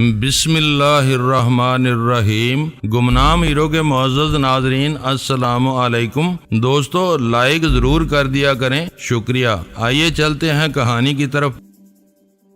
بسم اللہ الرحمن الرحیم۔ گمنام ہیرو کے معزز ناظرین السلام علیکم۔ دوستو لائک ضرور کر دیا کریں، شکریہ۔ آئیے چلتے ہیں کہانی کی طرف۔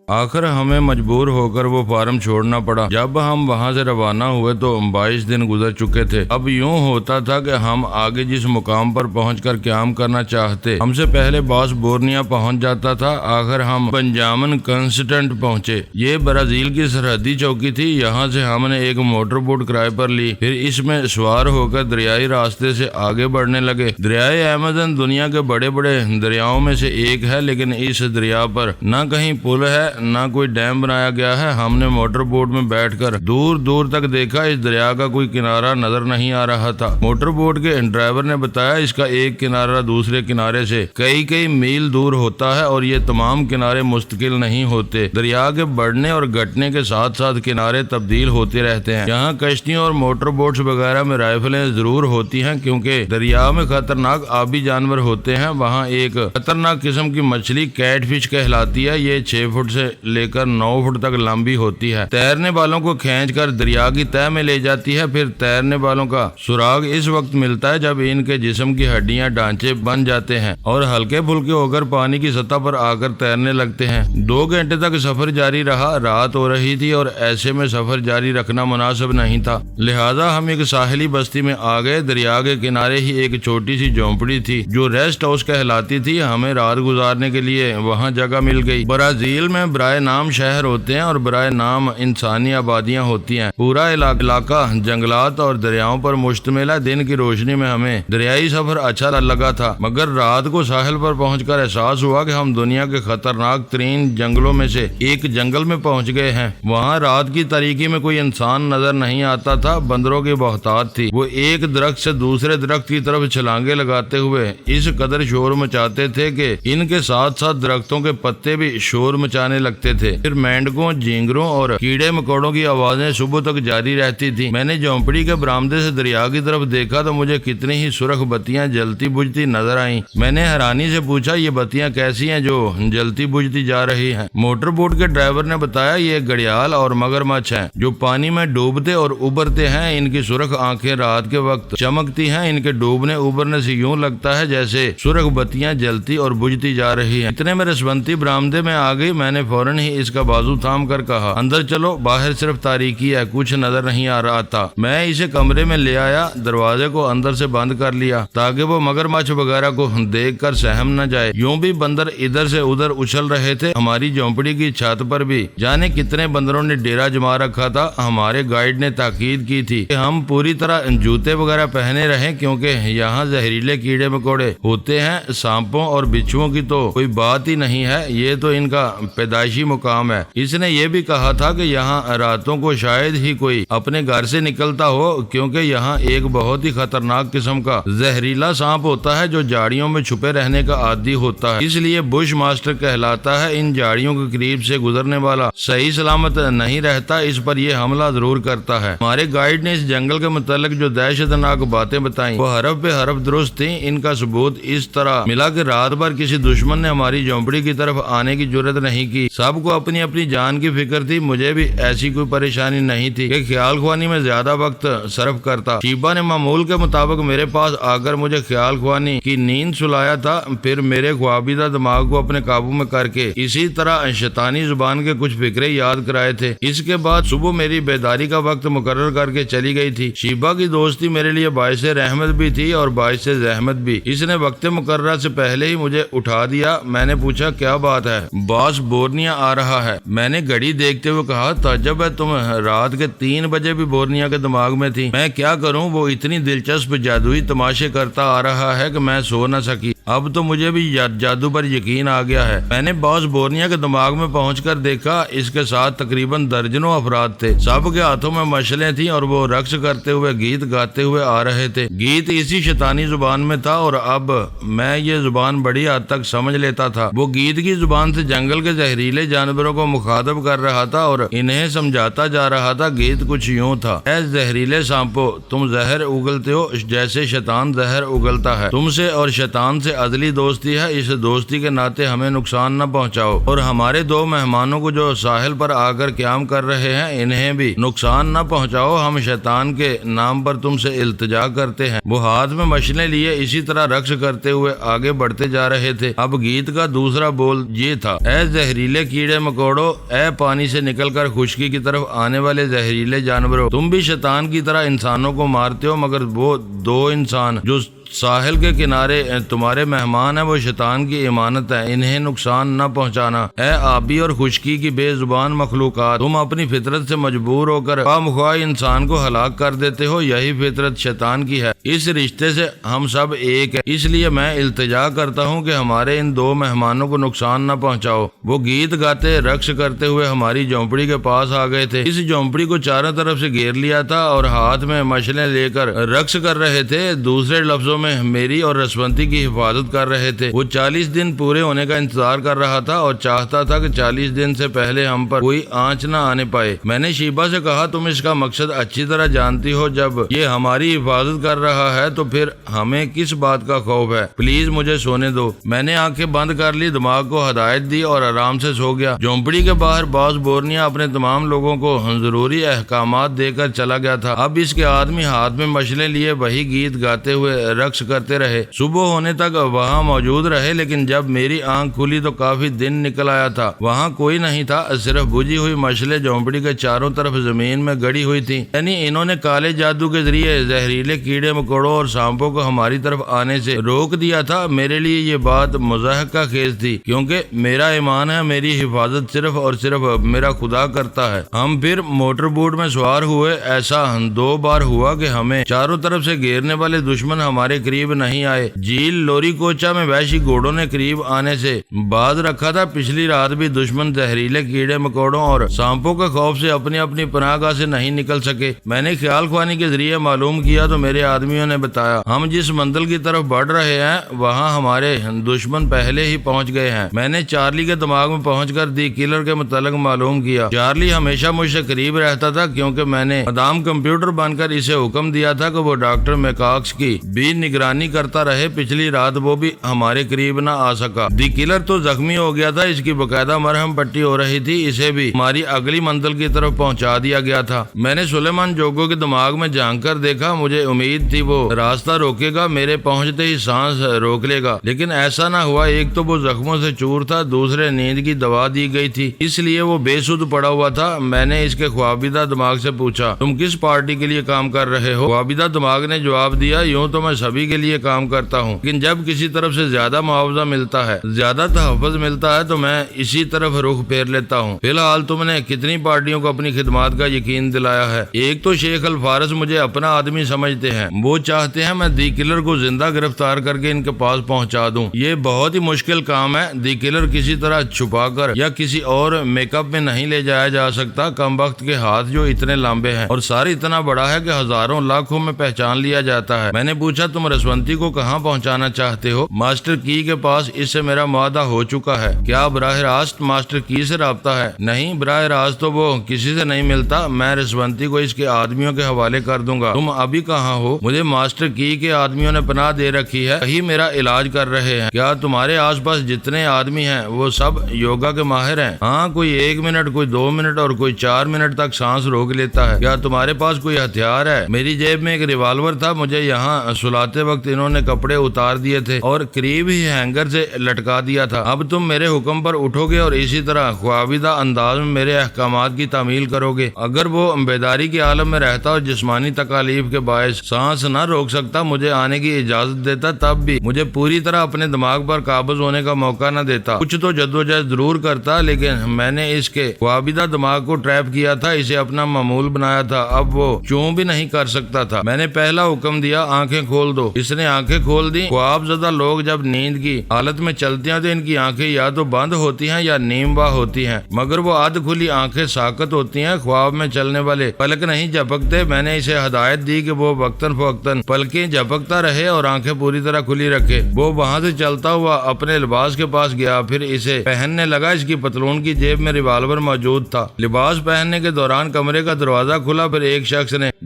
آخر ہمیں مجبور ہو کر وہ فارم چھوڑنا پڑا۔ جب ہم وہاں سے روانہ ہوئے تو 22 دن گزر چکے تھے۔ اب یوں ہوتا تھا کہ ہم آگے جس مقام پر پہنچ کر قیام کرنا چاہتے، ہم سے پہلے باس بورنیا پہنچ جاتا تھا۔ آخر ہم بنجامن کنسٹنٹ پہنچے۔ یہ برازیل کی سرحدی چوکی تھی۔ یہاں سے ہم نے ایک موٹر بوٹ کرائے پر لی، پھر اس میں سوار ہو کر دریائی راستے سے آگے بڑھنے لگے۔ دریائے ایمیزن دنیا کے بڑے بڑے دریاؤں میں سے ایک ہے، لیکن اس دریا پر نہ کہیں پل ہے نہ کوئی ڈیم بنایا گیا ہے۔ ہم نے موٹر بوٹ میں بیٹھ کر دور دور تک دیکھا، اس دریا کا کوئی کنارہ نظر نہیں آ رہا تھا۔ موٹر بوٹ کے ڈرائیور نے بتایا اس کا ایک کنارہ دوسرے کنارے سے کئی میل دور ہوتا ہے اور یہ تمام کنارے مستقل نہیں ہوتے۔ دریا کے بڑھنے اور گھٹنے کے ساتھ ساتھ کنارے تبدیل ہوتے رہتے ہیں۔ یہاں کشتیوں اور موٹر بوٹس وغیرہ میں رائفلیں ضرور ہوتی ہیں، کیونکہ دریا میں خطرناک آبی جانور ہوتے ہیں۔ وہاں ایک خطرناک قسم کی مچھلی کیٹ فش کہلاتی ہے۔ یہ 6 فٹ سے لے کر 9 فٹ تک لمبی ہوتی ہے۔ تیرنے والوں کو کھینچ کر دریا کی تہہ میں لے جاتی ہے۔ پھر تیرنے والوں کا سراغ اس وقت ملتا ہے جب ان کے جسم کی ہڈیاں ڈھانچے بن جاتے ہیں اور ہلکے پھلکے ہو کر پانی کی سطح پر آ کر تیرنے لگتے ہیں۔ 2 گھنٹے تک سفر جاری رہا۔ رات ہو رہی تھی اور ایسے میں سفر جاری رکھنا مناسب نہیں تھا، لہذا ہم ایک ساحلی بستی میں آ گئے۔ دریا کے کنارے ہی ایک چھوٹی سی جھونپڑی تھی جو ریسٹ ہاؤس کہلاتی تھی۔ ہمیں رات گزارنے کے لیے وہاں جگہ مل گئی۔ برازیل میں برائے نام شہر ہوتے ہیں اور برائے نام انسانی آبادیاں ہوتی ہیں۔ پورا علاقہ جنگلات اور دریاؤں پر مشتمل ہے۔ دن کی روشنی میں ہمیں دریائی سفر اچھا لگا تھا، مگر رات کو ساحل پر پہنچ کر احساس ہوا کہ ہم دنیا کے خطرناک ترین جنگلوں میں سے ایک جنگل میں پہنچ گئے ہیں۔ وہاں رات کی تاریکی میں کوئی انسان نظر نہیں آتا تھا۔ بندروں کی بہتات تھی۔ وہ ایک درخت سے دوسرے درخت کی طرف چھلانگیں لگاتے ہوئے اس قدر شور مچاتے تھے کہ ان کے ساتھ ساتھ درختوں کے پتے بھی شور مچانے لگتے تھے۔ پھر مینڈکوں، جھینگروں اور کیڑے مکوڑوں کی آوازیں صبح تک جاری رہتی تھی۔ میں نے جھونپڑی کے برآمدے سے دریا کی طرف دیکھا تو مجھے کتنی ہی سرخ بتیاں جلتی بجھتی نظر آئیں۔ میں نے حیرانی سے پوچھا یہ بتیاں کیسی ہیں جو جلتی بجھتی جا رہی ہیں؟ موٹر بوٹ کے ڈرائیور نے بتایا یہ گھڑیال اور مگرمچھ ہیں جو پانی میں ڈوبتے اور ابھرتے ہیں۔ ان کی سرخ آنکھیں رات کے وقت چمکتی ہیں۔ ان کے ڈوبنے ابھرنے سے یوں لگتا ہے جیسے سرخ بتیاں جلتی اور بجھتی جا رہی ہیں۔ اتنے میں رسونتی برآمدے میں آ گئی۔ میں نے فوراً ہی اس کا بازو تھام کر کہا اندر چلو، باہر صرف تاریکی ہے، کچھ نظر نہیں آ رہا تھا۔ میں اسے کمرے میں لے آیا، دروازے کو اندر سے بند کر لیا تاکہ وہ مگرمچھ وغیرہ کو دیکھ کر سہم نہ جائے۔ یوں بھی بندر ادھر سے ادھر اچھل رہے تھے۔ ہماری جھونپڑی کی چھت پر بھی جانے کتنے بندروں نے ڈیرا جما رکھا تھا۔ ہمارے گائیڈ نے تاکید کی تھی کہ ہم پوری طرح جوتے وغیرہ پہنے رہیں، کیونکہ یہاں زہریلے کیڑے مکوڑے ہوتے ہیں۔ سانپوں اور بچھوؤں کی تو کوئی بات ہی نہیں ہے، یہ تو ان کا پیدائشی مقام ہے۔ اس نے یہ بھی کہا تھا کہ یہاں راتوں کو شاید ہی کوئی اپنے گھر سے نکلتا ہو، کیونکہ یہاں ایک بہت ہی خطرناک قسم کا زہریلا سانپ ہوتا ہے جو جھاڑیوں میں چھپے رہنے کا عادی ہوتا ہے، اس لیے بش ماسٹر کہلاتا ہے۔ ان جھاڑیوں کے قریب سے گزرنے والا صحیح سلامت نہیں رہتا، اس پر یہ حملہ ضرور کرتا ہے۔ ہمارے گائیڈ نے اس جنگل کے متعلق جو دہشت ناک باتیں بتائیں وہ حرف پہ حرف درست تھیں۔ ان کا ثبوت اس طرح ملا کہ رات بھر کسی دشمن نے ہماری جھونپڑی کی طرف آنے کی جرات نہیں کی۔ سب کو اپنی اپنی جان کی فکر تھی۔ مجھے بھی ایسی کوئی پریشانی نہیں تھی کہ خیال خوانی میں زیادہ وقت صرف کرتا۔ شیبا نے معمول کے مطابق میرے پاس آ کر مجھے خیال خوانی کی نیند سلایا تھا، پھر میرے خوابیدہ دماغ کو اپنے قابو میں کر کے اسی طرح شیطانی زبان کے کچھ فکرے یاد کرائے تھے۔ اس کے بعد صبح میری بیداری کا وقت مقرر کر کے چلی گئی تھی۔ شیبا کی دوستی میرے لیے باعث رحمت بھی تھی اور باعث زحمت بھی۔ اس نے وقت مقررہ سے پہلے ہی مجھے اٹھا دیا۔ میں نے پوچھا کیا بات ہے؟ باس بورنیا آ رہا ہے۔ میں نے گھڑی دیکھتے ہوئے کہا تعجب ہے، تم رات کے 3 بجے بھی بورنیا کے دماغ میں تھی۔ میں کیا کروں، وہ اتنی دلچسپ جادوئی تماشے کرتا آ رہا ہے کہ میں سو نہ سکی۔ اب تو مجھے بھی جادو پر یقین آ گیا ہے۔ میں نے باس بورنیا کے دماغ میں پہنچ کر دیکھا، اس کے ساتھ تقریباً درجنوں افراد تھے۔ سب کے ہاتھوں میں مشلیں تھیں اور وہ رقص کرتے ہوئے گیت گاتے ہوئے آ رہے تھے۔ گیت اسی شیطانی زبان میں تھا اور اب میں یہ زبان بڑی حد تک سمجھ لیتا تھا۔ وہ گیت کی زبان سے جنگل کے زہریلے جانوروں کو مخاطب کر رہا تھا اور انہیں سمجھاتا جا رہا تھا۔ گیت کچھ یوں تھا: اے زہریلے سانپو، تم زہر اگلتے ہو جیسے شیطان زہر اگلتا ہے۔ تم سے اور شیطان سے عدلی دوستی ہے، اس دوستی کے ناطے ہمیں نقصان نہ پہنچاؤ، اور ہمارے 2 مہمانوں کو جو ساحل پر آ کر قیام کر رہے ہیں انہیں بھی نقصان نہ پہنچاؤ، ہم شیطان کے نام پر تم سے التجا کرتے ہیں۔ وہ ہاتھ میں مشلیں لیے اسی طرح رقص کرتے ہوئے آگے بڑھتے جا رہے تھے۔ اب گیت کا دوسرا بول یہ تھا: اے زہریلے کیڑے مکوڑوں، اے پانی سے نکل کر خشکی کی طرف آنے والے زہریلے جانوروں، تم بھی شیطان کی طرح انسانوں کو مارتے ہو، مگر وہ 2 انسان جو ساحل کے کنارے تمہارے مہمان ہیں وہ شیطان کی امانت ہے، انہیں نقصان نہ پہنچانا۔ اے آبی اور خشکی کی بے زبان مخلوقات، تم اپنی فطرت سے مجبور ہو کر خواہ مخواہ انسان کو ہلاک کر دیتے ہو، یہی فطرت شیطان کی ہے۔ اس رشتے سے ہم سب ایک ہیں، اس لیے میں التجا کرتا ہوں کہ ہمارے ان 2 مہمانوں کو نقصان نہ پہنچاؤ۔ وہ گیت گاتے رقص کرتے ہوئے ہماری جھونپڑی کے پاس آ گئے تھے۔ اس جھونپڑی کو چاروں طرف سے گھیر لیا تھا اور ہاتھ میں مشلیں لے کر رقص کر رہے تھے، دوسرے لفظوں میں میری اور رسونتی کی حفاظت کر رہے تھے۔ وہ 40 دن پورے ہونے کا انتظار کر رہا تھا اور چاہتا تھا کہ 40 دن سے پہلے ہم پر کوئی آنچ نہ آنے پائے۔ میں نے شیبہ سے کہا: تم اس کا مقصد اچھی طرح جانتی ہو، جب یہ ہماری حفاظت کر رہا ہے تو پھر ہمیں کس بات کا خوف ہے؟ پلیز مجھے سونے دو۔ میں نے آنکھیں بند کر لی، دماغ کو ہدایت دی اور آرام سے سو گیا۔ جھونپڑی کے باہر باز بورنیا اپنے تمام لوگوں کو ضروری احکامات دے کر چلا گیا تھا۔ اب اس کے آدمی ہاتھ میں مشلیں لیے وہی گیت گاتے ہوئے رقص کرتے رہے۔ صبح ہونے تک وہاں موجود رہے، لیکن جب میری آنکھ کھلی تو کافی دن نکل آیا تھا۔ وہاں کوئی نہیں تھا، صرف بجھی ہوئی مشلیں جھونپڑی کے چاروں طرف زمین میں گڑی ہوئی تھی، یعنی انہوں نے کالے جادو کے ذریعے زہریلے کیڑے مکوڑوں اور سانپوں کو ہماری طرف آنے سے روک دیا تھا۔ میرے لیے یہ بات مضحکہ خیز تھی، کیونکہ میرا ایمان ہے میری حفاظت صرف اور صرف میرا خدا کرتا ہے۔ ہم پھر موٹر بوٹ میں سوار ہوئے۔ ایسا 2 بار ہوا کہ ہمیں چاروں طرف سے گھیرنے والے دشمن ہمارے قریب نہیں آئے۔ جھیل لوری کوچا میں وحشی گھوڑوں نے قریب آنے سے باز رکھا تھا۔ پچھلی رات بھی دشمن زہریلے کیڑے مکوڑوں اور سانپوں کے خوف سے اپنی اپنی پناہ گاہ سے نہیں نکل سکے۔ میں نے خیال خوانی کے ذریعے معلوم کیا تو میرے آدمیوں نے بتایا ہم جس منزل کی طرف بڑھ رہے ہیں وہاں ہمارے دشمن پہلے ہی پہنچ گئے ہیں۔ میں نے چارلی کے دماغ میں پہنچ کر دی کلر کے متعلق معلوم کیا۔ چارلی ہمیشہ مجھ سے قریب رہتا تھا، کیونکہ میں نے مدام کمپیوٹر بن کر اسے حکم دیا تھا کہ وہ ڈاکٹر میکاکس کی بھی نگرانی کرتا رہے۔ پچھلی رات وہ بھی ہمارے قریب نہ آ سکا۔ دی کلر تو زخمی ہو گیا تھا، اس کی باقاعدہ مرہم پٹی ہو رہی تھی، اسے بھی ہماری اگلی منزل کی طرف پہنچا دیا گیا تھا۔ میں نے سلیمان جوگو کے دماغ میں جھانک کر دیکھا، مجھے امید تھی وہ راستہ روکے گا، میرے پہنچتے ہی سانس روک لے گا، لیکن ایسا نہ ہوا۔ ایک تو وہ زخموں سے چور تھا، دوسرے نیند کی دوا دی گئی تھی، اس لیے وہ بے سدھ پڑا ہوا تھا۔ میں نے اس کے خوابیدہ دماغ سے پوچھا تم کس پارٹی کے لیے کام کر رہے ہو؟ خوابیدہ دماغ نے جواب دیا یوں تو میں سبھی کے لیے کام کرتا ہوں، لیکن جب کسی طرف سے زیادہ معاوضہ ملتا ہے، زیادہ تحفظ ملتا ہے تو میں اسی طرف رخ پھیر لیتا ہوں۔ فی الحال تم نے کتنی پارٹیوں کو اپنی خدمات کا یقین دلایا ہے؟ ایک تو شیخ الفارس مجھے اپنا آدمی سمجھتے ہیں، وہ چاہتے ہیں میں دی کلر کو زندہ گرفتار کر کے ان کے پاس پہنچا دوں۔ یہ بہت ہی مشکل کام ہے، دی کلر کسی طرح چھپا کر یا کسی اور میک اپ میں نہیں لے جایا جا سکتا۔ کم وقت کے ہاتھ جو اتنے لمبے ہیں اور سر اتنا بڑا ہے کہ ہزاروں لاکھوں میں پہچان لیا جاتا ہے۔ میں نے پوچھا تم رسونتی کو کہاں پہنچانا چاہتے ہو؟ ماسٹر کی کے پاس، اس سے میرا معاہدہ ہو چکا ہے۔ کیا براہ راست ماسٹر کی سے رابطہ ہے؟ نہیں، براہ راست تو وہ کسی سے نہیں ملتا، میں رسونتی کو اس کے آدمیوں کے حوالے کر دوں گا۔ تم ابھی کہاں ہو؟ مجھے ماسٹر کی کے آدمیوں نے پناہ دے رکھی ہے، وہی میرا علاج کر رہے ہیں۔ کیا تمہارے آس پاس جتنے آدمی ہیں وہ سب یوگا کے ماہر ہیں؟ ہاں، کوئی 1 منٹ، کوئی 2 منٹ اور کوئی 4 منٹ تک سانس روک لیتا ہے۔ کیا تمہارے پاس کوئی ہتھیار ہے؟ میری جیب میں ایک ریوالور تھا، مجھے یہاں سلاتے وقت انہوں نے کپڑے اتار دیے تھے اور قریب ہی ہینگر سے لٹکا دیا تھا۔ اب تم میرے حکم پر اٹھو گے اور اسی طرح خوابیدہ انداز میں میرے احکامات کی تعمیل کرو گے۔ اگر وہ بیداری کے عالم میں رہتا اور جسمانی تکالیف کے باعث سانس نہ روک سکتا، مجھے آنے کی اجازت دیتا، تب بھی مجھے پوری طرح اپنے دماغ پر قابض ہونے کا موقع نہ دیتا۔ کچھ تو جدوجہد ضرور کرتا، لیکن میں نے اس کے خوابیدہ دماغ کو ٹریپ کیا تھا، اسے اپنا معمول بنایا تھا، اب وہ چوں بھی نہیں کر سکتا تھا۔ میں نے پہلا حکم دیا آنکھیں کھول دو، اس نے آنکھیں کھول دی۔ خواب زدہ لوگ جب نیند کی حالت میں چلتے ہیں تو ان کی آنکھیں یا تو بند ہوتی ہیں یا نیم وا ہوتی ہیں، مگر وہ آدھ کھلی آنکھیں ساکت ہوتی ہیں۔ خواب میں چلنے والے پلک نہیں جھپکتے۔ میں نے اسے ہدایت دی کہ وہ وقتاً فوقتاً پلکیں جھپکتا رہے اور آنکھیں پوری طرح کھلی رکھے۔ وہ وہاں سے چلتا ہوا اپنے لباس کے پاس گیا، پھر اسے پہننے لگا۔ اس کی پتلون کی جیب میں ریوالور موجود تھا۔ لباس پہننے کے دوران کمرے کا دروازہ کھلا، پھر ایک شخص نے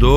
2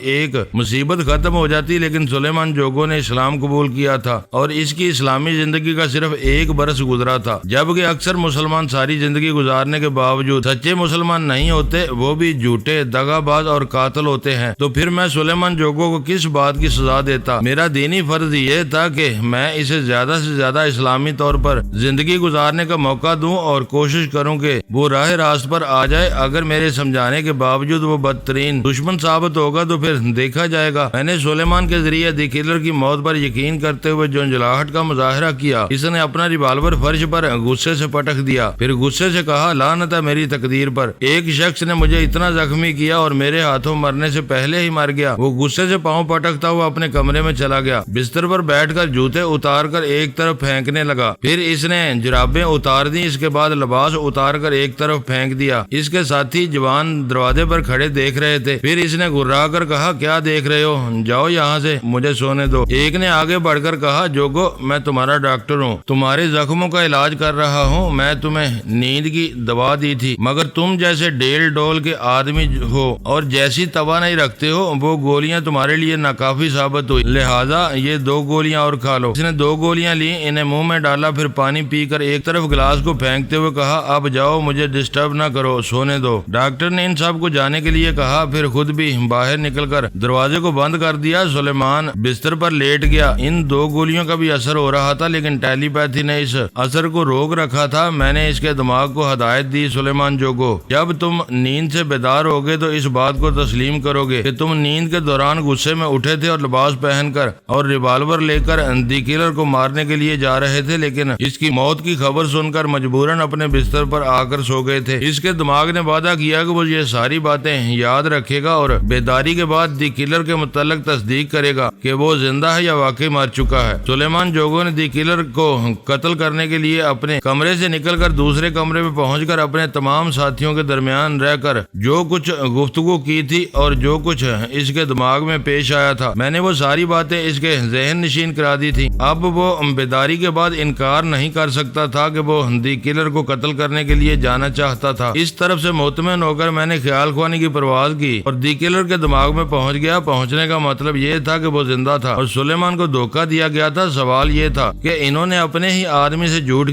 ایک مصیبت ختم ہو جاتی، لیکن سلیمان جوگو نے اسلام قبول کیا تھا اور اس کی اسلامی زندگی کا صرف 1 برس گزرا تھا، جبکہ اکثر مسلمان ساری زندگی گزارنے کے باوجود سچے مسلمان نہیں ہوتے، وہ بھی جھوٹے، دغا باز اور قاتل ہوتے ہیں۔ تو پھر میں سلیمان جوگو کو کس بات کی سزا دیتا؟ میرا دینی فرض یہ تھا کہ میں اسے زیادہ سے زیادہ اسلامی طور پر زندگی گزارنے کا موقع دوں اور کوشش کروں کہ وہ راہ راست پر آ جائے۔ اگر میرے سمجھانے کے باوجود وہ بدترین دشمن ثابت ہوگا تو پھر دیکھا جائے گا۔ میں نے سلیمان کے ذریعے دی کلر کی موت پر یقین کرتے ہوئے جھنجھلاہٹ کا مظاہرہ کیا۔ اس نے اپنا ریوالور فرش پر غصے سے پٹک دیا، پھر غصے سے کہا، لعنت ہے میری تقدیر پر، ایک شخص نے مجھے اتنا زخمی کیا اور میرے ہاتھوں مرنے سے پہلے ہی مر گیا۔ وہ غصے سے پاؤں پٹکتا ہوا اپنے کمرے میں چلا گیا، بستر پر بیٹھ کر جوتے اتار کر ایک طرف پھینکنے لگا، پھر اس نے جرابیں اتار دی، اس کے بعد لباس اتار کر ایک طرف پھینک دیا۔ اس کے ساتھی جوان دروازے پر کھڑے دیکھ رہے تھے، پھر اس نے گھرا کر کہا، کیا دیکھ رہے ہو، جاؤ یہاں سے، مجھے سونے دو۔ ایک نے آگے بڑھ کر کہا، جوگو میں تمہارا ڈاکٹر ہوں، تمہارے زخموں کا علاج کر رہا ہوں، میں تمہیں نیند کی دوا دی تھی، مگر تم جیسے ڈیل ڈول کے آدمی ہو اور جیسی توانائی رکھتے ہو وہ گولیاں تمہارے لیے ناکافی ثابت ہوئی، لہذا یہ 2 گولیاں اور کھا لو۔ اس نے 2 گولیاں لی، انہیں منہ میں ڈالا، پھر پانی پی کر ایک طرف گلاس کو پھینکتے ہوئے کہا، اب جاؤ، مجھے ڈسٹرب نہ کرو، سونے دو۔ ڈاکٹر نے ان سب کو جانے کے لیے کہا، پھر خود بھی باہر نکل کر دروازے کو بند کر دیا۔ سلیمان بستر پر لیٹ گیا، ان 2 گولیوں کا بھی اثر ہو رہا تھا، لیکن ٹیلی پیتھی نے اس اثر کو روک رکھا تھا۔ میں نے اس کے دماغ کو ہدایت دی، سلیمان جوگو، جب تم نیند سے بیدار ہوگے تو اس بات کو تسلیم کرو گے کہ تم نیند کے دوران غصے میں اٹھے تھے اور لباس پہن کر اور ریوالور لے کر دی کلر کو مارنے کے لیے جا رہے تھے، لیکن اس کی موت کی خبر سن کر مجبوراً اپنے بستر پر آ کر سو گئے تھے۔ اس کے دماغ نے وعدہ کیا کہ وہ یہ ساری باتیں یاد رکھے گا اور بیداری کے بعد دی کلر کے متعلق تصدیق کرے گا کہ وہ زندہ ہے یا واقعی مر چکا ہے۔ سلیمان جوگو نے دی کلر کو قتل کرنے کے لیے اپنے کمرے سے نکل کر دوسرے کمرے میں پہنچ کر اپنے تمام ساتھیوں کے درمیان رہ کر جو کچھ گفتگو کی تھی اور جو کچھ اس کے دماغ میں پیش آیا تھا، میں نے وہ ساری باتیں اس کے ذہن نشین کرا دی تھی۔ اب وہ بیداری کے بعد انکار نہیں کر سکتا تھا کہ وہ دی کلر کو قتل کرنے کے لیے جانا چاہتا تھا۔ اس طرف سے مطمئن ہو کر میں نے خیال خوانی کی پرواز کی اور دی کلر کے دماغ میں پہنچ گیا۔ پہنچنے کا مطلب یہ تھا کہ وہ زندہ تھا اور سلیمان کو دھوکہ دیا گیا تھا۔ سوال یہ تھا کہ انہوں نے اپنے ہی آدمی سے جھوٹ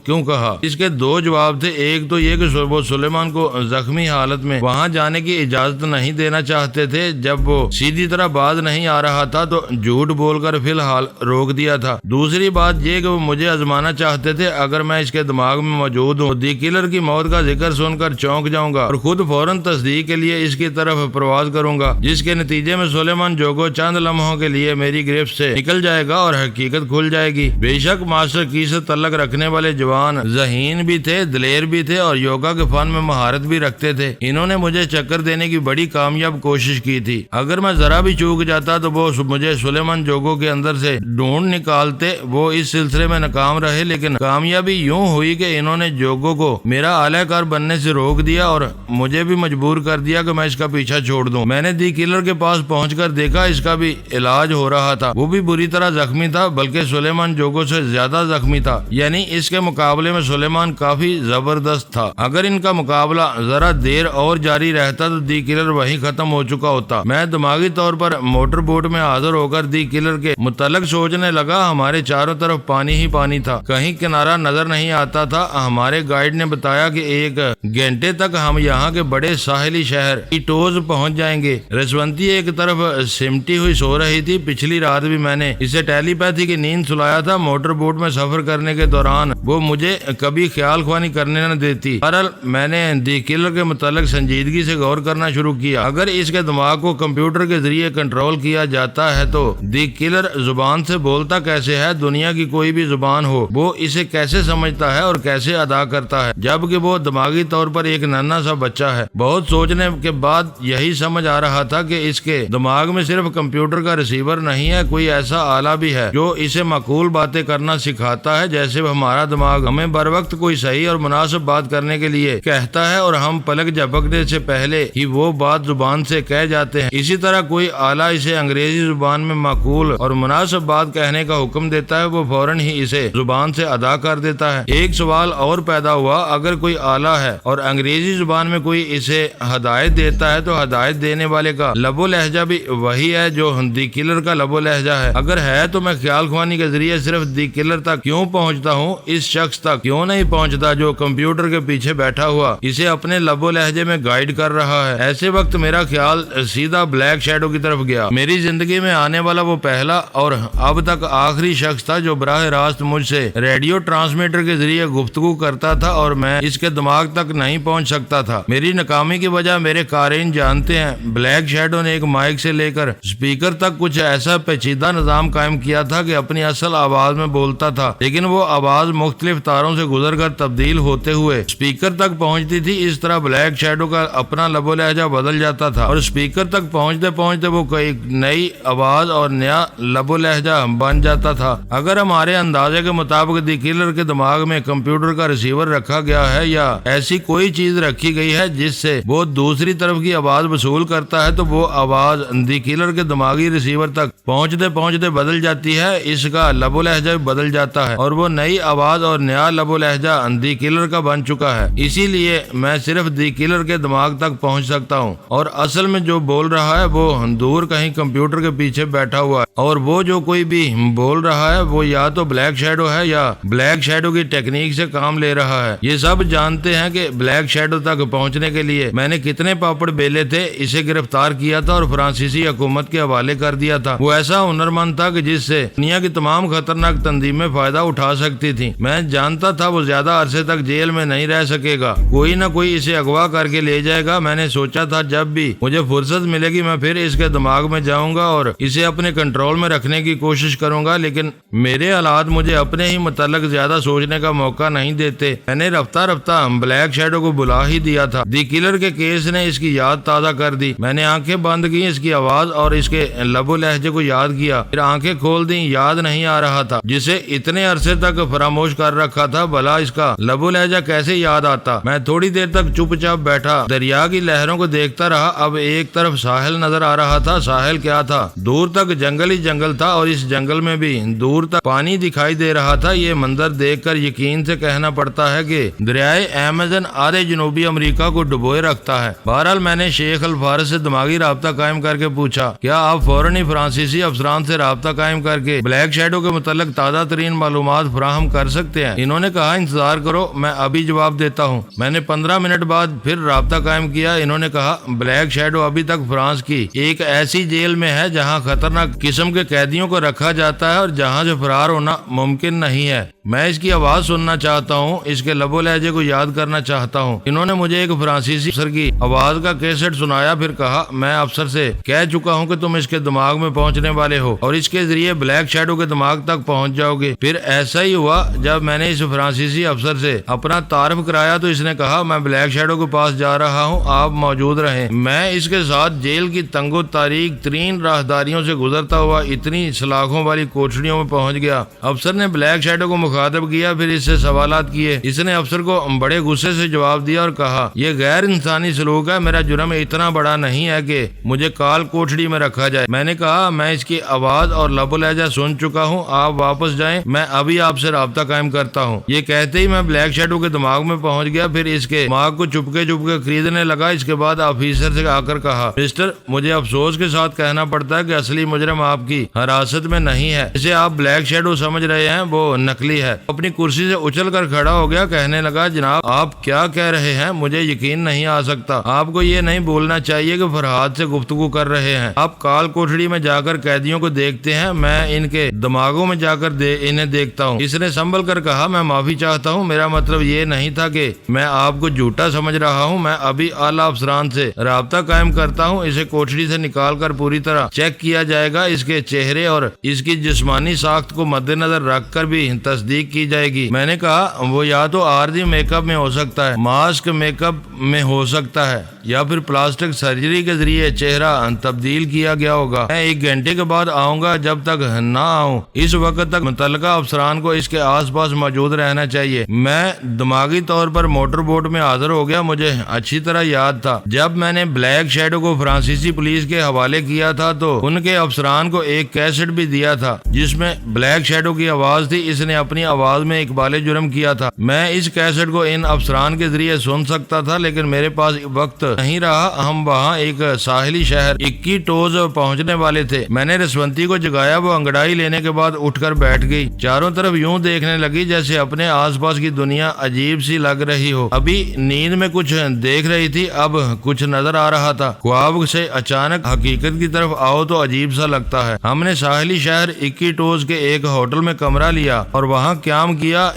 کیوں کہا؟ اس کے 2 جواب تھے، ایک تو یہ کہ وہ سلیمان کو زخمی حالت میں وہاں جانے کی اجازت نہیں دینا چاہتے تھے، جب وہ سیدھی طرح باز نہیں آ رہا تھا تو جھوٹ بول کر فی الحال روک دیا تھا۔ دوسری بات یہ کہ وہ مجھے آزمانا چاہتے تھے، اگر میں اس کے دماغ میں موجود ہوں دی کلر کی موت کا ذکر سن کر چونک جاؤں گا اور خود فوراً تصدیق کے لیے اس کی طرف پرواز کروں گا، جس کے نتیجے میں سلیمان جوگو چند لمحوں کے لیے میری گرفت سے نکل جائے گا اور حقیقت کھل جائے گی۔ بے شک ماسٹر کی سے تعلق رکھنے والے جوان ذہین بھی تھے، دلیر بھی تھے اور یوگا کے فن میں مہارت بھی رکھتے تھے۔ انہوں نے مجھے چکر دینے کی بڑی کامیاب کوشش کی تھی۔ اگر میں ذرا بھی چوک جاتا تو وہ مجھے سلیمان جوگو کے اندر سے ڈھونڈ نکالتے۔ وہ اس سلسلے میں ناکام رہے، لیکن کامیابی یوں ہوئی کہ انہوں نے جوگو کو میرا اعلی کار بننے سے روک دیا اور مجھے بھی مجبور کر دیا کہ میں اس کا پیچھا چھوڑ دوں۔ میں نے دی کلر کے پاس پہنچ کر دیکھا اس کا بھی علاج ہو رہا تھا، وہ بھی بری طرح زخمی تھا، بلکہ سلیمان جوگو سے زیادہ زخمی تھا، یعنی اس کے مقابلے میں سلیمان کافی زبردست تھا۔ اگر ان کا مقابلہ ذرا دیر اور جاری رہتا تو دی کلر وہیں ختم ہو چکا ہوتا۔ میں دماغی طور پر موٹر بوٹ میں حاضر ہو کر دی کلر کے متعلق سوچنے لگا۔ ہمارے چاروں طرف پانی ہی پانی تھا، کہیں کنارہ نظر نہیں آتا تھا۔ ہمارے گائیڈ نے بتایا کہ 1 گھنٹے تک ہم یہاں کے بڑے ساحلی شہر ایٹوز پہنچ جائیں گے۔ رسونتی ایک طرف سمٹی ہوئی سو رہی تھی۔ پچھلی رات بھی میں نے اسے ٹیلی پیتھی کی نیند سلایا تھا۔ موٹر بوٹ میں سفر کرنے کے دوران وہ مجھے کبھی خیال خوانی کرنے نہ دیتی۔ بہرحال میں نے دی کلر کے متعلق سنجیدگی سے غور کرنا شروع کیا۔ اگر اس کے دماغ کو کمپیوٹر کے ذریعے کنٹرول کیا جاتا ہے تو دی کلر زبان سے بولتا کیسے ہے؟ دنیا کی کوئی بھی زبان ہو، وہ اسے کیسے سمجھتا ہے اور کیسے ادا کرتا ہے، جبکہ وہ دماغی طور پر ایک ننھا سا بچہ ہے۔ بہت سوچنے کے بعد یہی سمجھ آ رہا تھا کہ اس کے دماغ میں صرف کمپیوٹر کا ریسیور نہیں ہے، کوئی ایسا آلہ بھی ہے جو اسے معقول باتیں کرنا سکھاتا ہے، جیسے ہمارا دماغ ہمیں بر وقت کوئی صحیح اور مناسب بات کرنے کے لیے کہتا ہے اور ہم پلک جھپکنے سے پہلے ہی وہ بات زبان سے کہہ جاتے ہیں۔ اسی طرح کوئی آلہ اسے انگریزی زبان میں معقول اور مناسب بات کہنے کا حکم دیتا ہے، وہ فوراً ہی اسے زبان سے ادا کر دیتا ہے۔ ایک سوال اور پیدا ہوا، اگر کوئی آلہ ہے اور انگریزی زبان میں کوئی اسے ہدایت دیتا ہے تو ہدایت دینے والے کا لب و لہجہ بھی وہی ہے جو دی کلر کا لب و لہجہ ہے۔ اگر ہے تو میں خیال خوانی کے ذریعے صرف دی کلر تک کیوں پہنچتا ہوں، اس شخص تک کیوں نہیں پہنچتا جو کمپیوٹر کے پیچھے بیٹھا ہوا اسے اپنے لب و لہجے میں گائیڈ کر رہا ہے۔ ایسے وقت میرا خیال سیدھا بلیک شیڈو کی طرف گیا۔ میری زندگی میں آنے والا وہ پہلا اور اب تک آخری شخص تھا جو براہ راست مجھ سے ریڈیو ٹرانسمیٹر کے ذریعے گفتگو کرتا تھا اور میں اس کے دماغ تک نہیں پہنچ سکتا تھا۔ میری ناکامی کی وجہ میرے قارئین جانتے ہیں۔ بلیک شیڈو نے ایک مائک سے لے کر اسپیکر تک کچھ ایسا پیچیدہ نظام قائم کیا تھا کہ اپنی اصل آواز میں بولتا تھا، لیکن وہ آواز مختلف تاروں سے گزر کر تبدیل ہوتے ہوئے اسپیکر تک پہنچتی تھی۔ اس طرح بلیک شیڈو کا اپنا لب و لہجہ بدل جاتا تھا اور اسپیکر تک پہنچتے پہنچتے وہ کوئی نئی آواز اور نیا لب و لہجہ بن جاتا تھا۔ اگر ہمارے اندازے کے مطابق دی کلر کے دماغ میں کمپیوٹر کا ریسیور رکھا گیا ہے یا ایسی کوئی چیز رکھی گئی ہے جس سے وہ دوسری طرف کی آواز وصول کرتا ہے تو وہ آواز دی کلر کے دماغی ریسیور تک پہنچتے پہنچتے بدل جاتی ہے۔ اس کا لب و لہجہ بدل جاتا ہے اور وہ نئی آواز اور نیا لب و لہجہ دی کلر کا بن چکا ہے۔ اسی لیے میں صرف دی کلر کے دماغ تک پہنچ سکتا ہوں اور اصل میں جو بول رہا ہے وہ دور کہیں کمپیوٹر کے پیچھے بیٹھا ہوا ہے، اور وہ جو کوئی بھی بول رہا ہے وہ یا تو بلیک شیڈو ہے یا بلیک شیڈو کی ٹیکنیک سے کام لے رہا ہے۔ یہ سب جانتے ہیں کہ بلیک شیڈو تک پہنچنے کے لیے میں نے کتنے پاپڑ بیلے تھے۔ اسے گرفتار کیا تھا اور فرانسیسی حکومت کے حوالے کر دیا تھا۔ وہ ایسا ہنرمند تھا کہ جس سے دنیا کی تمام خطرناک تنظیمیں فائدہ اٹھا سکتی تھی۔ میں جانتا تھا وہ زیادہ عرصے تک جیل میں نہیں رہ سکے گا، کوئی نہ کوئی اسے اغوا کر کے لے جائے گا۔ میں نے سوچا تھا جب بھی مجھے فرصت ملے گی میں پھر اس کے دماغ میں جاؤں گا اور اسے اپنے کنٹرول میں رکھنے کی کوشش کروں گا، لیکن میرے حالات مجھے اپنے ہی متعلق زیادہ سوچنے کا موقع نہیں دیتے۔ میں نے رفتہ رفتہ بلیک شیڈو کو بلا ہی دیا تھا۔ دی کلر کے کیس نے اس کی یاد تازہ کر دی۔ میں نے آنکھیں بند کی، اس کی آواز اور اس کے لب و لہجے کو یاد کیا، پھر آنکھیں کھول دیں۔ یاد نہیں آ رہا تھا جسے اتنے عرصے تک فراموش کر رکھا تھا، بھلا اس کا لب و لہجہ کیسے یاد آتا۔ میں تھوڑی دیر تک چپ چاپ بیٹھا دریا کی لہروں کو دیکھتا رہا۔ اب ایک طرف ساحل نظر آ رہا تھا۔ ساحل کیا تھا؟ دور تک جنگل ہی جنگل تھا اور اس جنگل میں بھی دور تک پانی دکھائی دے رہا تھا۔ یہ منظر دیکھ کر یقین سے کہنا پڑتا ہے کہ دریائے ایمیزن آدھے جنوبی امریکہ کو ڈبوئے رکھتا ہے۔ بہرحال میں نے شیخ الفارس سے دماغی رابطہ قائم کر کے پوچھا، کیا آپ فوراً ہی فرانسیسی افسران سے رابطہ قائم کر کے بلیک شیڈو کے متعلق تازہ ترین معلومات فراہم کر سکتے ہیں؟ انہوں نے کہا انتظار کرو، میں ابھی جواب دیتا ہوں۔ میں نے 15 منٹ بعد پھر رابطہ قائم کیا۔ انہوں نے کہا بلیک شیڈو ابھی تک فرانس کی ایک ایسی جیل میں ہے جہاں خطرناک قسم کے قیدیوں کو رکھا جاتا ہے اور جہاں سے فرار ہونا ممکن نہیں ہے۔ میں اس کی آواز سننا چاہتا ہوں، اس کے لب و لہجے کو یاد کرنا چاہتا ہوں۔ انہوں نے مجھے ایک فرانسیسی افسر کی آواز کا کیسٹ سنایا، پھر کہا میں افسر سے کہہ چکا ہوں کہ تم اس کے دماغ میں پہنچنے والے ہو اور اس کے ذریعے بلیک شیڈو کے دماغ تک پہنچ جاؤ گے۔ پھر ایسا ہی ہوا۔ جب میں نے اس فرانسیسی افسر سے اپنا تعارف کرایا تو اس نے کہا میں بلیک شیڈو کے پاس جا رہا ہوں، آپ موجود رہیں۔ میں اس کے ساتھ جیل کی تنگ و تاریک ترین راہداریوں سے گزرتا ہوا اتنی سلاخوں والی کوٹڑیوں میں پہنچ گیا۔ افسر نے بلیک شیڈو کو مخاطب کیا، پھر اس سے سوالات کیے۔ اس نے افسر کو بڑے غصے سے جواب دیا اور کہا یہ غیر انسانی سلوک ہے، میرا جرم اتنا بڑا نہیں ہے کہ مجھے کال کوٹڑی میں رکھا جائے۔ میں نے کہا میں اس کی آواز اور لب و لہجہ سن چکا ہوں، آپ واپس جائیں، میں ابھی آپ سے رابطہ قائم کرتا ہوں۔ یہ کہتے ہی میں بلیک شیڈو کے دماغ میں پہنچ گیا، پھر اس کے دماغ کو چپکے چپکے خریدنے لگا۔ اس کے بعد آفیسر سے آ کر کہا مسٹر، مجھے افسوس کے ساتھ کہنا پڑتا ہے کہ اصلی مجرم آپ کی حراست میں نہیں ہے، اسے آپ بلیک شیڈو سمجھ رہے ہیں وہ نقلی ہے۔ اپنی کرسی سے اچھل کر کھڑا ہو گیا، کہنے لگا جناب آپ کیا کہہ رہے ہیں؟ مجھے یقین نہیں آ سکتا۔ آپ کو یہ نہیں بولنا چاہیے کہ فرحاد سے گفتگو کر رہے ہیں۔ آپ کال کوٹڑی میں جا کر قیدیوں کو دیکھتے ہیں، میں ان کے دماغوں میں جا کر انہیں دیکھتا ہوں۔ اس نے سنبھل کر کہا میں معافی چاہتا ہوں، میرا مطلب یہ نہیں تھا کہ میں آپ کو جھوٹا سمجھ رہا ہوں۔ میں ابھی اعلیٰ افسران سے رابطہ قائم کرتا ہوں، اسے کوٹڑی سے نکال کر پوری طرح چیک کیا جائے گا، اس کے چہرے اور اس کی جسمانی ساخت کو مد نظر رکھ کر بھی تصدیق کی جائے گی۔ میں نے کہا وہ یا تو عارضی میک اپ میں ہو سکتا ہے، ماسک میک اپ میں ہو سکتا ہے، یا پھر پلاسٹک سرجری کے ذریعے چہرہ تبدیل کیا گیا ہوگا۔ میں 1 گھنٹے کے بعد آؤں گا، جب تک نہ آؤں اس وقت تک متعلقہ افسران کو اس کے آس پاس موجود رہنا چاہیے۔ میں دماغی طور پر موٹر بوٹ میں حاضر ہو گیا۔ مجھے اچھی طرح یاد تھا جب میں نے بلیک شیڈو کو فرانسیسی پولیس کے حوالے کیا تھا تو ان کے افسران کو ایک کیسٹ بھی دیا تھا جس میں بلیک شیڈو کی آواز تھی۔ اس نے اپنی اپنی آواز میں اقبال جرم کیا تھا۔ میں اس کیسٹ کو ان افسران کے ذریعے سن سکتا تھا، لیکن میرے پاس وقت نہیں رہا۔ ہم وہاں ایک ساحلی شہر اکیٹوز پہنچنے والے تھے۔ میں نے رسونتی کو جگایا، وہ انگڑائی لینے کے بعد اٹھ کر بیٹھ گئی، چاروں طرف یوں دیکھنے لگی جیسے اپنے آس پاس کی دنیا عجیب سی لگ رہی ہو۔ ابھی نیند میں کچھ دیکھ رہی تھی، اب کچھ نظر آ رہا تھا۔ خواب سے اچانک حقیقت کی طرف آؤ تو عجیب سا لگتا ہے۔ ہم نے ساحلی شہر اکیٹوز کے ایک ہوٹل میں کمرہ لیا اور وہاں قیام کیا۔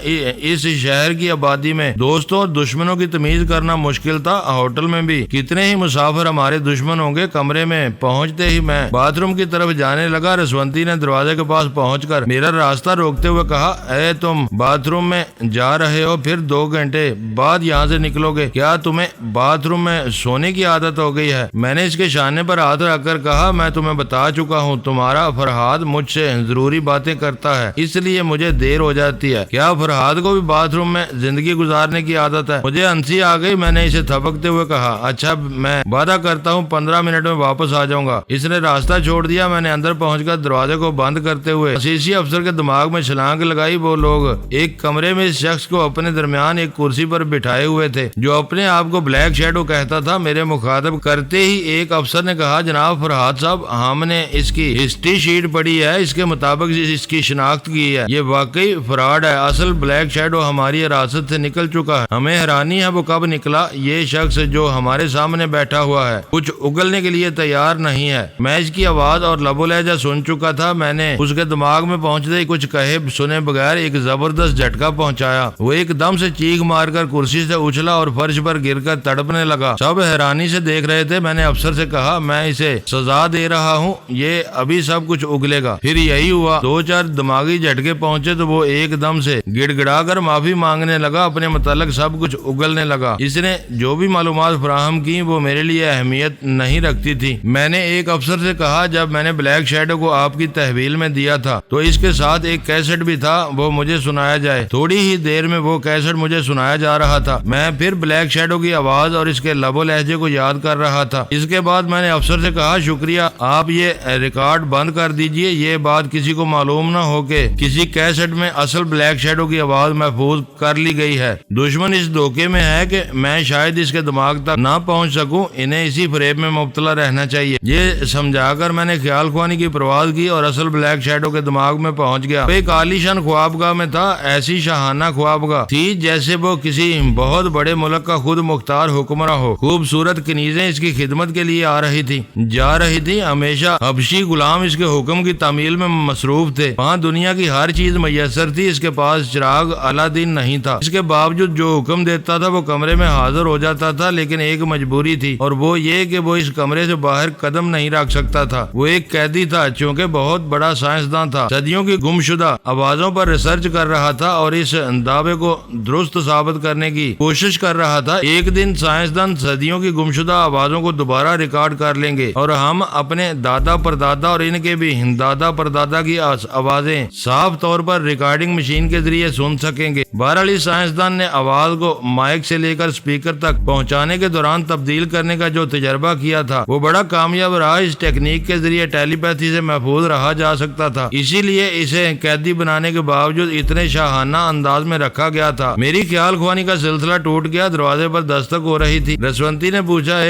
اس شہر کی آبادی میں دوستوں اور دشمنوں کی تمیز کرنا مشکل تھا۔ ہوٹل میں بھی کتنے ہی مسافر ہمارے دشمن ہوں گے۔ کمرے میں پہنچتے ہی میں باتھ روم کی طرف جانے لگا۔ رسونتی نے دروازے کے پاس پہنچ کر میرا راستہ روکتے ہوئے کہا، اے تم باتھ روم میں جا رہے ہو، پھر 2 گھنٹے بعد یہاں سے نکلو گے، کیا تمہیں باتھ روم میں سونے کی عادت ہو گئی ہے؟ میں نے اس کے شانے پر ہاتھ رکھ کر کہا، میں تمہیں بتا چکا ہوں، تمہارا فرہاد مجھ سے ضروری باتیں کرتا ہے، اس لیے مجھے دیر ہو جاتی ہے۔ کیا فرہاد کو بھی باتھ روم میں زندگی گزارنے کی عادت ہے؟ مجھے ہنسی آ گئی۔ میں نے اسے تھپکتے ہوئے کہا، اچھا میں وعدہ کرتا ہوں 15 منٹ میں واپس آ جاؤں گا۔ اس نے راستہ چھوڑ دیا۔ میں نے اندر پہنچ کر دروازے کو بند کرتے ہوئے خصوصی افسر کے دماغ میں چھلانگ لگائی۔ وہ لوگ ایک کمرے میں اس شخص کو اپنے درمیان ایک کرسی پر بٹھائے ہوئے تھے جو اپنے آپ کو بلیک شیڈو کہتا تھا۔ میرے مخاطب کرتے ہی ایک افسر نے کہا، جناب فرہاد صاحب، ہم نے اس کی ہسٹری شیٹ پڑھی ہے، اس کے مطابق اس کی شناخت کی ہے، یہ واقعی فراڈ ہے، اصل بلیک شیڈو ہماری حراست سے نکل چکا ہے۔ ہمیں حیرانی ہے وہ کب نکلا۔ یہ شخص جو ہمارے سامنے بیٹھا ہوا ہے کچھ اگلنے کے لیے تیار نہیں ہے۔ میں اس کی آواز اور لب و لہجہ سن چکا تھا۔ میں نے اس کے دماغ میں پہنچتے ہی کچھ کہے سنے بغیر ایک زبردست جھٹکا پہنچایا۔ وہ ایک دم سے چیخ مار کر کرسی سے اچھلا اور فرش پر گر کر تڑپنے لگا۔ سب حیرانی سے دیکھ رہے تھے۔ میں نے افسر سے کہا، میں اسے سزا دے رہا ہوں، یہ ابھی سب کچھ اگلے گا۔ پھر یہی ہوا۔ 2-4 دماغی جھٹکے پہنچے تو وہ ایک دم سے گڑ گڑا کر معافی مانگنے لگا۔ اپنے متعلق سب کچھ اگلنے لگا۔ اس نے جو بھی معلومات فراہم کی وہ میرے لیے اہمیت نہیں رکھتی تھی۔ میں نے ایک افسر سے کہا، جب میں نے بلیک شیڈو کو آپ کی تحویل میں دیا تھا تو اس کے ساتھ ایک کیسٹ بھی تھا، وہ مجھے سنایا جائے۔ تھوڑی ہی دیر میں وہ کیسٹ مجھے سنایا جا رہا تھا۔ میں پھر بلیک شیڈو کی آواز اور اس کے لب و لہجے کو یاد کر رہا تھا۔ اس کے بعد میں نے افسر سے کہا، شکریہ، آپ یہ ریکارڈ بند کر دیجئے، یہ بات کسی کو معلوم نہ ہو کہ کسی کیسٹ میں اصل بلیک شیڈو کی آواز محفوظ کر لی گئی ہے۔ دشمن اس دھوکے میں ہے کہ میں شاید اس کے دماغ تک نہ پہنچ سکوں، انہیں اسی فریب میں مبتلا رہنا چاہیے۔ یہ سمجھا کر میں نے خیال خوانی کی پرواز کی اور اصل بلیک شیڈو کے دماغ میں پہنچ گیا۔ وہ ایک عالیشان خوابگاہ میں تھا، ایسی شاہانہ خوابگاہ تھی جیسے وہ کسی بہت بڑے ملک کا خود مختار حکمراں ہو۔ خوبصورت کنیزیں اس کی خدمت کے لیے آ رہی تھی جا رہی تھی، ہمیشہ حبشی غلام اس کے حکم کی تعمیل میں مصروف تھے۔ وہاں دنیا کی ہر چیز میسر تھی، اس کے پاس چراغ الادین نہیں تھا۔ اس کے باوجود جو حکم دیتا تھا وہ کمرے میں حاضر ہو جاتا تھا، لیکن ایک مجبوری تھی اور وہ یہ کہ وہ اس کمرے سے باہر قدم نہیں رکھ سکتا تھا۔ وہ ایک قیدی تھا، چونکہ بہت بڑا سائنسدان تھا، صدیوں کی گمشدہ آوازوں پر ریسرچ کر رہا تھا اور اس دعوے کو درست ثابت کرنے کی کوشش کر رہا تھا۔ ایک دن سائنسدان صدیوں کی گمشدہ آوازوں کو دوبارہ ریکارڈ کر لیں گے اور ہم اپنے دادا پردادا اور ان کے بھی دادا پردادا کی آوازیں صاف طور پر ریکارڈنگ مشین کے ذریعے سن سکیں گے۔ بہرحال اس سائنسدان نے آواز کو مائک سے لے کر اسپیکر تک پہنچانے کے دوران تبدیل کرنے کا جو تجربہ کیا تھا وہ بڑا کامیاب رہا۔ اس ٹیکنیک کے ذریعے ٹیلی پیتھی سے محفوظ رہا جا سکتا تھا، اسی لیے اسے قیدی بنانے کے باوجود اتنے شاہانہ انداز میں رکھا گیا تھا۔ میری خیال خوانی کا سلسلہ ٹوٹ گیا۔ دروازے پر دستک ہو رہی تھی۔ رسونتی نے پوچھا،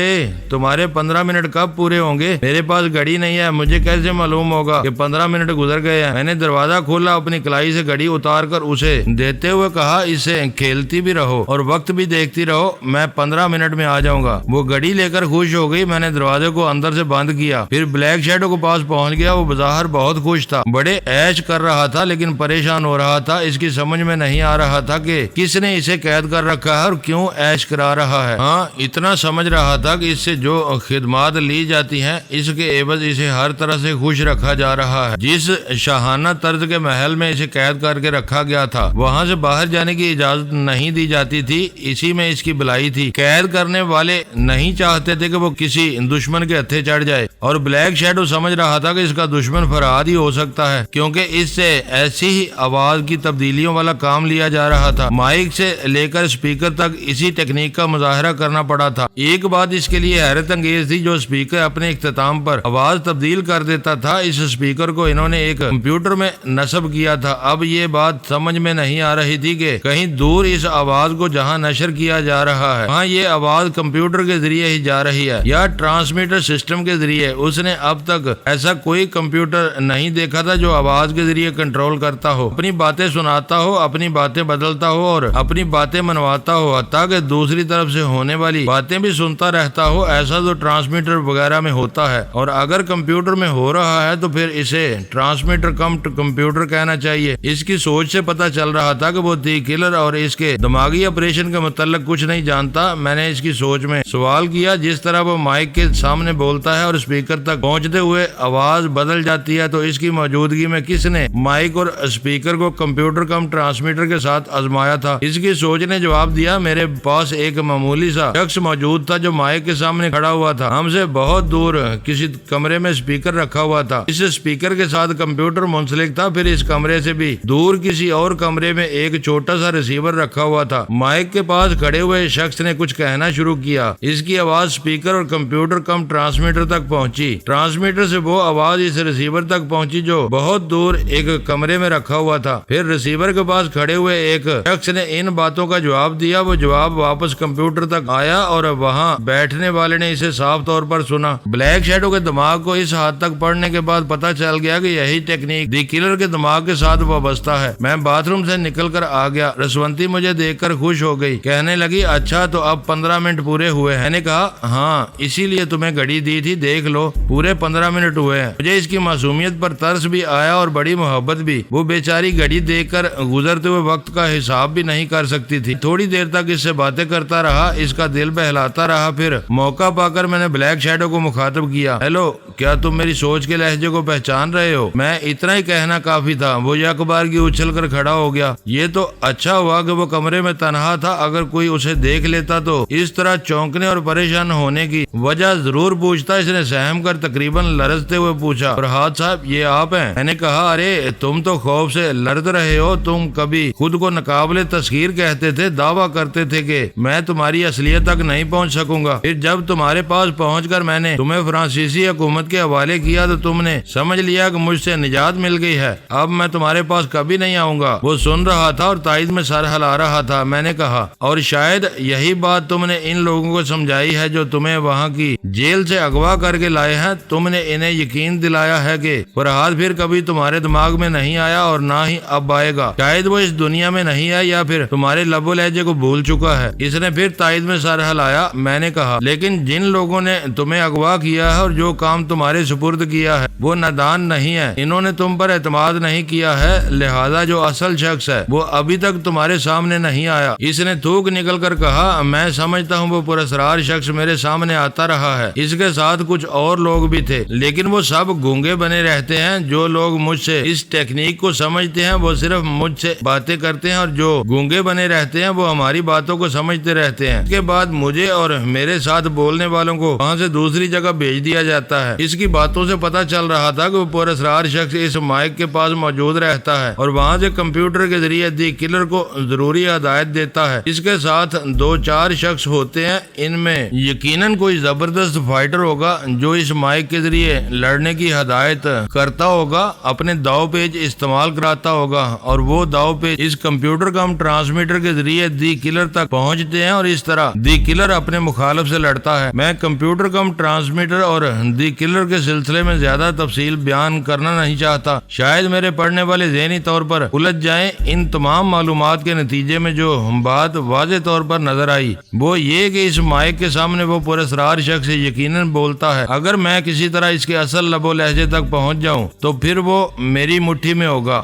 تمہارے 15 منٹ کب پورے ہوں گے؟ میرے پاس گھڑی نہیں ہے، مجھے کیسے معلوم ہوگا کہ 15 منٹ گزر گئے ہیں؟ میں نے دروازہ کھولا، اپنی کلائی سے گھڑی اتار کر اسے دیتے ہوئے کہا، اسے کھیلتی بھی رہو اور وقت بھی دیکھتی رہو، میں 15 منٹ میں آ جاؤں گا۔ وہ گھڑی لے کر خوش ہو گئی۔ میں نے دروازے کو اندر سے بند کیا، پھر بلیک شیڈو کے پاس پہنچ گیا۔ وہ بظاہر بہت خوش تھا، بڑے عیش کر رہا تھا، لیکن پریشان ہو رہا تھا۔ اس کی سمجھ میں نہیں آ رہا تھا کہ کس نے اسے قید کر رکھا ہے اور کیوں عیش کرا رہا ہے۔ ہاں، اتنا سمجھ رہا تھا کہ اس سے جو خدمات لی جاتی ہیں اس کے عوض اسے ہر طرح سے خوش رکھا جا رہا ہے۔ جس شاہانہ طرز کے محل میں اسے قید کر کے رکھا گیا تھا وہاں سے باہر جانے کی اجازت نہیں دی جاتی تھی، اسی میں اس کی بلائی تھی۔ قید کرنے والے نہیں چاہتے تھے کہ وہ کسی دشمن کے ہتھے چڑھ جائے، اور بلیک شیڈو سمجھ رہا تھا کہ اس کا دشمن فرہاد ہی ہو سکتا ہے، کیونکہ اس سے ایسی ہی آواز کی تبدیلیوں والا کام لیا جا رہا تھا۔ مائک سے لے کر اسپیکر تک اسی ٹیکنیک کا مظاہرہ کرنا پڑا تھا۔ ایک بات اس کے لیے حیرت انگیز تھی، جو اسپیکر اپنے اختتام پر آواز تبدیل کر دیتا تھا، اس اسپیکر کو انہوں نے ایک کمپیوٹر میں نصب کیا تھا۔ اب یہ یہ بات سمجھ میں نہیں آ رہی تھی کہ کہیں دور اس آواز کو جہاں نشر کیا جا رہا ہے وہاں یہ آواز کمپیوٹر کے ذریعے ہی جا رہی ہے یا ٹرانسمیٹر سسٹم کے ذریعے۔ اس نے اب تک ایسا کوئی کمپیوٹر نہیں دیکھا تھا جو آواز کے ذریعے کنٹرول کرتا ہو، اپنی باتیں سناتا ہو، اپنی باتیں بدلتا ہو اور اپنی باتیں منواتا ہو، حتیٰ کہ دوسری طرف سے ہونے والی باتیں بھی سنتا رہتا ہو۔ ایسا تو ٹرانسمیٹر وغیرہ میں ہوتا ہے، اور اگر کمپیوٹر میں ہو رہا ہے تو پھر اسے ٹرانسمیٹر کم کمپیوٹر کہنا چاہیے۔ اس کی سوچ سے پتا چل رہا تھا کہ وہ دی کلر اور اس کے دماغی آپریشن کے متعلق کچھ نہیں جانتا۔ میں نے اس کی سوچ میں سوال کیا، جس طرح وہ مائک کے سامنے بولتا ہے اور اسپیکر تک پہنچتے ہوئے آواز بدل جاتی ہے، تو اس کی موجودگی میں کس نے مائک اور اسپیکر کو کمپیوٹر کم ٹرانسمیٹر کے ساتھ آزمایا تھا؟ اس کی سوچ نے جواب دیا، میرے پاس ایک معمولی سا شخص موجود تھا جو مائک کے سامنے کھڑا ہوا تھا۔ ہم سے بہت دور کسی کمرے میں اسپیکر رکھا ہوا تھا، اس اسپیکر کے ساتھ کمپیوٹر منسلک تھا۔ پھر اس کمرے سے بھی دور کسی اور کمرے میں ایک چھوٹا سا ریسیور رکھا ہوا تھا۔ مائک کے پاس کھڑے ہوئے شخص نے کچھ کہنا شروع کیا، اس کی آواز اسپیکر اور کمپیوٹر کم ٹرانسمیٹر تک پہنچی۔ ٹرانسمیٹر سے وہ آواز اس ریسیور تک پہنچی جو بہت دور ایک کمرے میں رکھا ہوا تھا۔ پھر ریسیور کے پاس کھڑے ہوئے ایک شخص نے ان باتوں کا جواب دیا، وہ جواب واپس کمپیوٹر تک آیا اور وہاں بیٹھنے والے نے اسے صاف طور پر سنا۔ بلیک شیڈو کے دماغ کو اس حد تک پڑھنے کے بعد پتا چل گیا کہ یہی ٹیکنیک دی کلر کے دماغ کے ساتھ وابستہ ہے۔ میں باتھ روم سے نکل کر آ گیا۔ رسونتی مجھے دیکھ کر خوش ہو گئی، کہنے لگی اچھا تو اب 15 منٹ پورے ہوئے ہیں۔ میں نے کہا ہاں، اسی لیے تمہیں گھڑی دی تھی، دیکھ لو پورے 15 منٹ ہوئے ہیں۔ مجھے اس کی معصومیت پر ترس بھی آیا اور بڑی محبت بھی۔ وہ بیچاری گھڑی دیکھ کر گزرتے ہوئے وقت کا حساب بھی نہیں کر سکتی تھی۔ تھوڑی دیر تک اس سے باتیں کرتا رہا، اس کا دل بہلاتا رہا۔ پھر موقع پا کر میں نے بلیک شیڈو کو مخاطب کیا، ہیلو، کیا تم میری سوچ کے لہجے کو پہچان رہے ہو؟ میں اتنا ہی کہنا کافی تھا۔ وہ یک بار کی اچھل کر کھڑا ہو گیا۔ یہ تو اچھا ہوا کہ وہ کمرے میں تنہا تھا، اگر کوئی اسے دیکھ لیتا تو اس طرح چونکنے اور پریشان ہونے کی وجہ ضرور پوچھتا۔ اس نے سہم کر تقریباً لرزتے ہوئے پوچھا، فرحاد صاحب یہ آپ ہیں؟ میں نے کہا ارے تم تو خوف سے لرز رہے ہو، تم کبھی خود کو ناقابل تسخیر کہتے تھے، دعویٰ کرتے تھے کہ میں تمہاری اصلیت تک نہیں پہنچ سکوں گا۔ پھر جب تمہارے پاس پہنچ کر میں نے تمہیں فرانسیسی حکومت کے حوالے کیا تو تم نے سمجھ لیا کہ مجھ سے نجات مل گئی ہے، اب میں تمہارے پاس کبھی نہیں آؤں گا۔ وہ سن رہا تھا اور تائید میں سر ہلا رہا تھا۔ میں نے کہا اور شاید یہی بات تم نے ان لوگوں کو سمجھائی ہے جو تمہیں وہاں کی جیل سے اغوا کر کے لائے ہیں۔ تم نے انہیں یقین دلایا ہے کہ فرحاد پھر کبھی تمہارے دماغ میں نہیں آیا اور نہ ہی اب آئے گا۔ شاید وہ اس دنیا میں نہیں ہے یا پھر تمہارے لب و لہجے کو بھول چکا ہے۔ اس نے پھر تائید میں سر ہلایا۔ میں نے کہا لیکن جن لوگوں نے تمہیں اغوا کیا ہے اور جو کام تمہارے سپرد کیا ہے وہ نادان نہیں ہے، انہوں نے تم پر اعتماد نہیں کیا ہے، لہذا جو اصل شخص ہے وہ ابھی تک تمہارے سامنے نہیں آیا۔ اس نے تھوک نکل کر کہا، میں سمجھتا ہوں وہ پراسرار شخص میرے سامنے آتا رہا ہے، اس کے ساتھ کچھ اور لوگ بھی تھے، لیکن وہ سب گونگے بنے رہتے ہیں۔ جو لوگ مجھ سے اس ٹیکنیک کو سمجھتے ہیں وہ صرف مجھ سے باتیں کرتے ہیں، اور جو گونگے بنے رہتے ہیں وہ ہماری باتوں کو سمجھتے رہتے ہیں۔ اس کے بعد مجھے اور میرے ساتھ بولنے والوں کو وہاں سے دوسری جگہ بھیج دیا جاتا ہے۔ اس کی باتوں سے پتا چل رہا تھا کہ وہ پراسرار شخص اس مائک کے پاس موجود رہتا ہے اور وہاں سے کمپیوٹر کے ذریعے دی کلر کو ضروری ہدایت دیتا ہے۔ اس کے ساتھ 2-4 شخص ہوتے ہیں، ان میں یقیناً کوئی زبردست فائٹر ہوگا جو اس مائک کے ذریعے لڑنے کی ہدایت کرتا ہوگا، اپنے داؤ پیج استعمال کراتا ہوگا، اور وہ داؤ پیج اس کمپیوٹر کم ٹرانسمیٹر کے ذریعے دی کلر تک پہنچتے ہیں اور اس طرح دی کلر اپنے مخالف سے لڑتا ہے۔ میں کمپیوٹر کم ٹرانسمیٹر اور دی کلر کے سلسلے میں زیادہ تفصیل بیان کرنا نہیں چاہتا، شاید میرے پڑھنے والے ذہنی طور پر الجھ جائیں۔ ان تمام معلومات کے نتیجے میں جو بات واضح طور پر نظر آئی وہ یہ کہ اس مائک کے سامنے وہ پراسرار شخص یقیناً بولتا ہے۔ اگر میں کسی طرح اس کے اصل لب و لہجے تک پہنچ جاؤں تو پھر وہ میری مٹھی میں ہوگا۔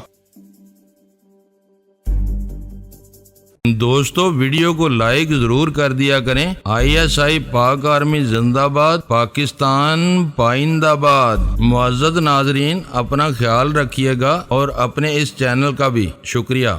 دوستو ویڈیو کو لائک ضرور کر دیا کریں۔ ISI پاک آرمی زندہ باد، پاکستان پائندہ آباد۔ معزز ناظرین اپنا خیال رکھیے گا اور اپنے اس چینل کا بھی شکریہ۔